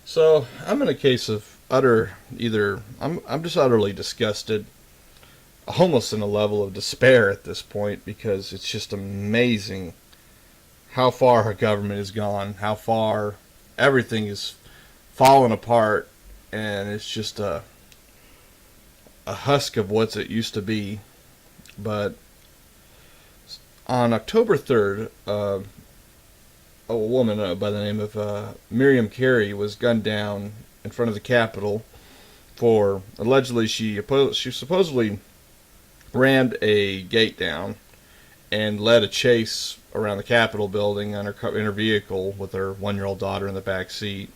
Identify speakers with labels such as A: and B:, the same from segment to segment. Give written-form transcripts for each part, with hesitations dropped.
A: So I'm in a case of I'm just utterly disgusted, almost in a level of despair at this point because it's just amazing how far our government has gone, how far everything is falling apart, and it's just a husk of what it used to be. But on October 3rd, a woman by the name of Miriam Carey was gunned down in front of the Capitol for allegedly she supposedly rammed a gate down and led a chase around the Capitol building in her vehicle with her 1-year-old daughter in the back seat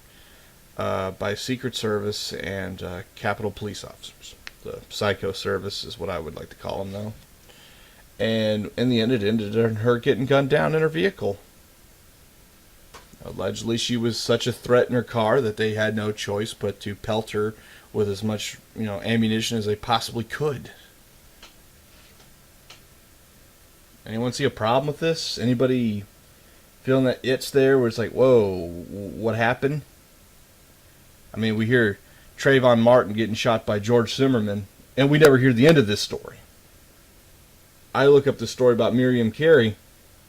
A: by Secret Service and Capitol police officers. The Psycho Service is what I would like to call them, though. And in the end, it ended in her getting gunned down in her vehicle. Allegedly, she was such a threat in her car that they had no choice but to pelt her with as much, ammunition as they possibly could. Anyone see a problem with this? Anybody feeling that it's there where it's like, whoa, what happened? I mean, we hear Trayvon Martin getting shot by George Zimmerman, and we never hear the end of this story. I look up the story about Miriam Carey,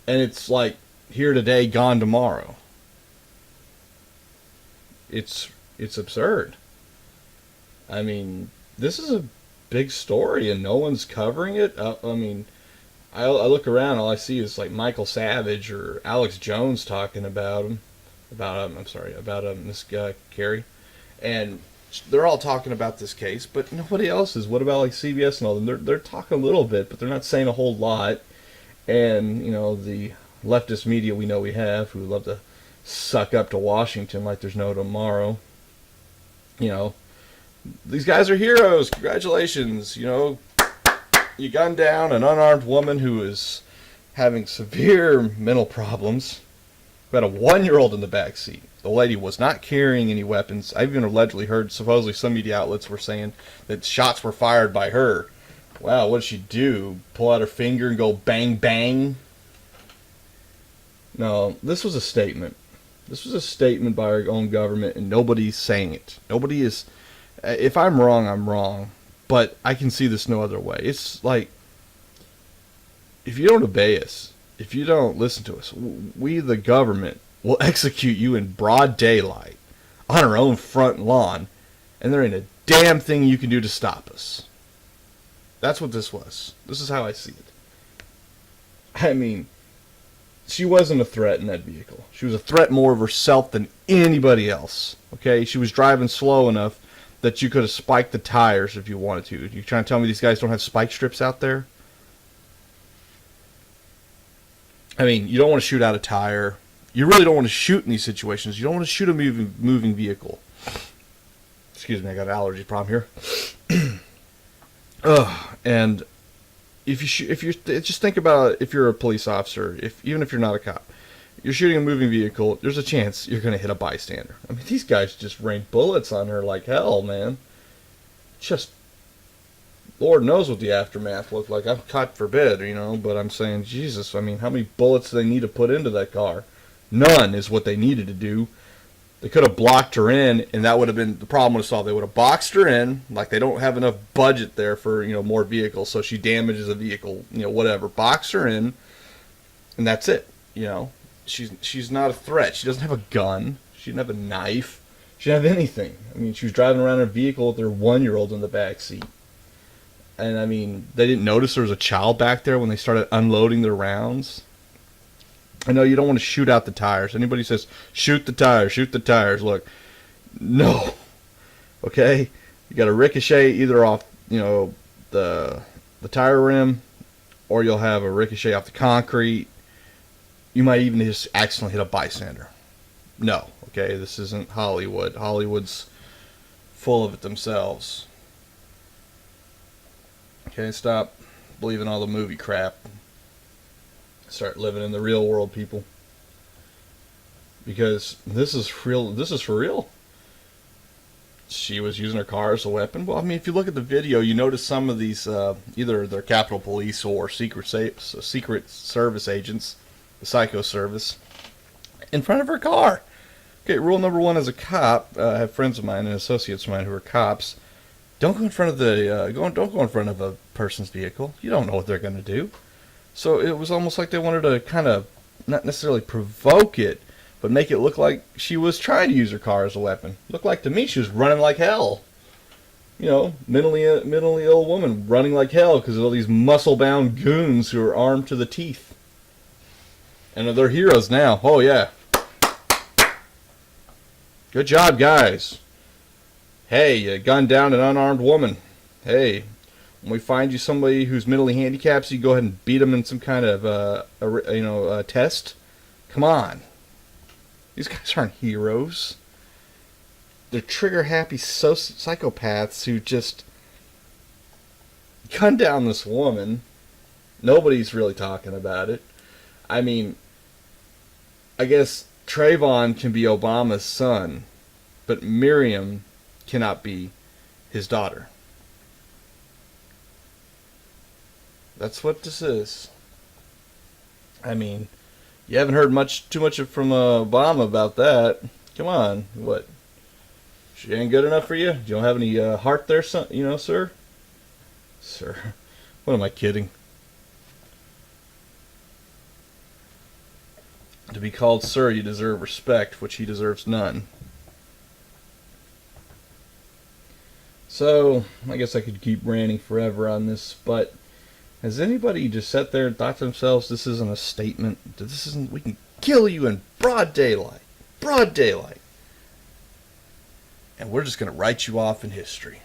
A: and it's like here today, gone tomorrow. It's absurd. I mean, this is a big story, and no one's covering it. I look around, all I see is like Michael Savage or Alex Jones talking about him, about Miss Carey, and they're all talking about this case, but nobody else is. What about like CBS and all them? They're talking a little bit, but they're not saying a whole lot. And the leftist media we have who love to suck up to Washington like there's no tomorrow. These guys are heroes. Congratulations. You gunned down an unarmed woman who is having severe mental problems, who had a 1-year-old in the back seat. The lady was not carrying any weapons. I've even allegedly heard, supposedly some media outlets were saying that shots were fired by her. Wow, what did she do? Pull out her finger and go bang, bang? No, this was a statement. This was a statement by our own government, and nobody's saying it. Nobody is. If I'm wrong, I'm wrong. But I can see this no other way. It's like, if you don't obey us, if you don't listen to us, we, the government, will execute you in broad daylight on our own front lawn, and there ain't a damn thing you can do to stop us. That's what this was. This is how I see it. I mean, she wasn't a threat in that vehicle. She was a threat more of herself than anybody else. Okay? She was driving slow enough that you could have spiked the tires if you wanted to. You trying to tell me these guys don't have spike strips out there? I mean, you don't want to shoot out a tire. You really don't want to shoot in these situations. You don't want to shoot a moving vehicle. Excuse me, I got an allergy problem here. And if you just think about it, if you're a police officer, even if you're not a cop, you're shooting a moving vehicle, there's a chance you're going to hit a bystander. I mean, these guys just rained bullets on her like hell, man. Just, Lord knows what the aftermath looked like. God forbid, but I'm saying, Jesus, I mean, how many bullets do they need to put into that car? None is what they needed to do. They could have blocked her in, and that would have been the problem would have solved. They would have boxed her in, like they don't have enough budget there for more vehicles, so she damages a vehicle, whatever. Box her in, and that's it. She's not a threat. She doesn't have a gun. She didn't have a knife. She didn't have anything. I mean, she was driving around in a vehicle with her 1-year-old in the back seat, and I mean, they didn't notice there was a child back there when they started unloading their rounds. I know you don't want to shoot out the tires. Anybody says, shoot the tires. Look, no. Okay? You got to ricochet either off, the tire rim, or you'll have a ricochet off the concrete. You might even just accidentally hit a bystander. No. Okay? This isn't Hollywood. Hollywood's full of it themselves. Okay? Stop believing all the movie crap. Start living in the real world, people, because this is real. This is for real. She was using her car as a weapon. Well, I mean, if you look at the video, you notice some of these either they're Capitol Police or Secret Service agents, the Psycho Service, in front of her car, Okay, rule number one as a cop, I have friends of mine and associates of mine who are cops. Don't go in front of don't go in front of a person's vehicle. You don't know what they're going to do. So it was almost like they wanted to kind of not necessarily provoke it, but make it look like she was trying to use her car as a weapon. Looked like to me she was running like hell. You know, mentally ill woman running like hell because of all these muscle-bound goons who are armed to the teeth. And they're heroes now. Oh, yeah. Good job, guys. Hey, you gunned down an unarmed woman. Hey, when we find you somebody who's mentally handicapped, so you go ahead and beat them in some kind of test. Come on. These guys aren't heroes. They're trigger-happy psychopaths who just gun down this woman. Nobody's really talking about it. I mean, I guess Trayvon can be Obama's son, but Miriam cannot be his daughter. That's what this is. I mean, you haven't heard too much from Obama about that. Come on, what? She ain't good enough for you? You don't have any heart there, son? Sir? Sir. What am I kidding? To be called sir, you deserve respect, which he deserves none. So, I guess I could keep ranting forever on this, but has anybody just sat there and thought to themselves, this isn't a statement, we can kill you in broad daylight. Broad daylight. And we're just going to write you off in history.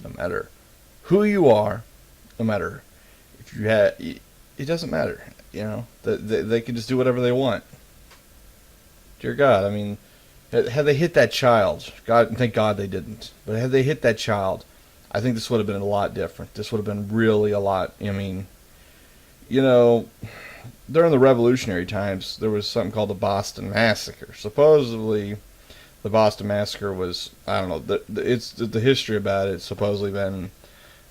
A: No matter who you are, no matter if you had, it doesn't matter. They can just do whatever they want. Dear God, I mean, had they hit that child, God, thank God they didn't, but had they hit that child, I think this would have been a lot different. This would have been really a lot, during the revolutionary times, there was something called the Boston Massacre. Supposedly, the Boston Massacre was, I don't know, it's the history about it. It's supposedly been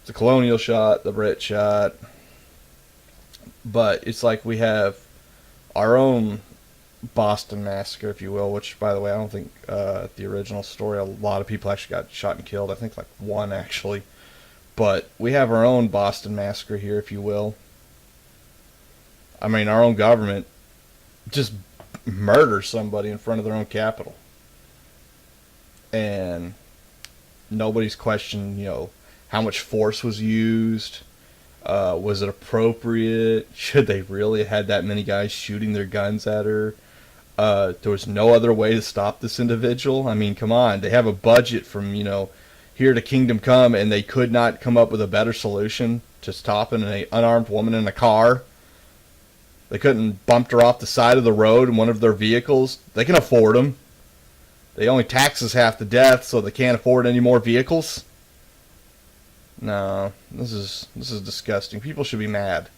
A: the colonial shot, the Brit shot, but it's like we have our own Boston Massacre, if you will, which, by the way, I don't think the original story, a lot of people actually got shot and killed. I think like one, actually. But we have our own Boston Massacre here, if you will. I mean, our own government just murders somebody in front of their own capital. And nobody's questioned, how much force was used. Was it appropriate? Should they really have had that many guys shooting their guns at her? There was no other way to stop this individual. I mean, come on. They have a budget from, here to Kingdom Come, and they could not come up with a better solution to stopping an unarmed woman in a car. They couldn't bump her off the side of the road in one of their vehicles. They can afford them. They only tax us half to death, so they can't afford any more vehicles. No, this is disgusting. People should be mad.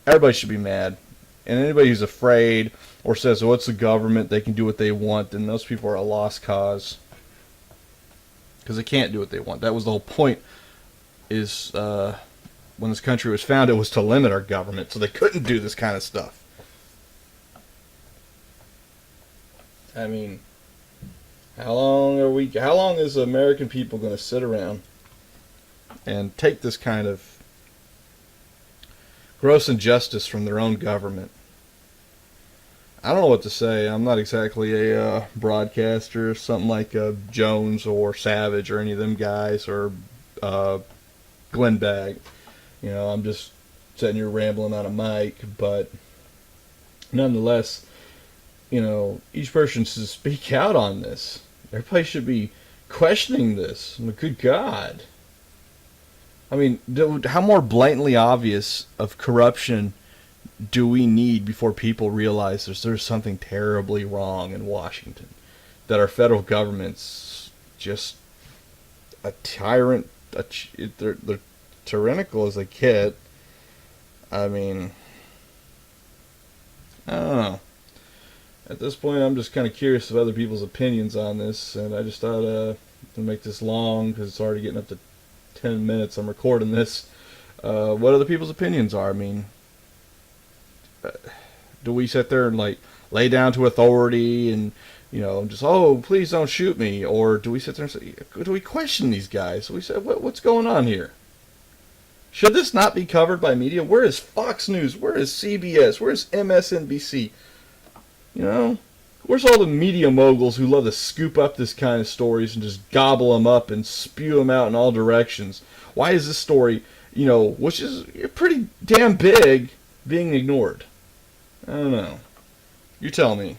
A: Everybody should be mad. And anybody who's afraid or says, oh, it's the government, they can do what they want, then those people are a lost cause. Because they can't do what they want. That was the whole point, is when this country was founded, was to limit our government, so they couldn't do this kind of stuff. I mean, how long is the American people going to sit around and take this kind of gross injustice from their own government? I don't know what to say. I'm not exactly a broadcaster, something like Jones or Savage or any of them guys, or Glenn Bagg. I'm just sitting here rambling on a mic, but nonetheless, each person should speak out on this. Everybody should be questioning this. Good God. I mean, how more blatantly obvious of corruption do we need before people realize there's something terribly wrong in Washington? That our federal government's just a tyrant. They're tyrannical as a kid. I mean, I don't know. At this point, I'm just kind of curious of other people's opinions on this, and I just thought to make this long, because it's already getting up to 10 minutes. I'm recording this. What other people's opinions are. I mean, do we sit there and like lay down to authority and, just, oh, please don't shoot me? Or do we sit there and say, do we question these guys? We say, what's going on here? Should this not be covered by media? Where is Fox News? Where is CBS? Where is MSNBC? Where's all the media moguls who love to scoop up this kind of stories and just gobble them up and spew them out in all directions? Why is this story, which is pretty damn big, being ignored? I don't know. You tell me.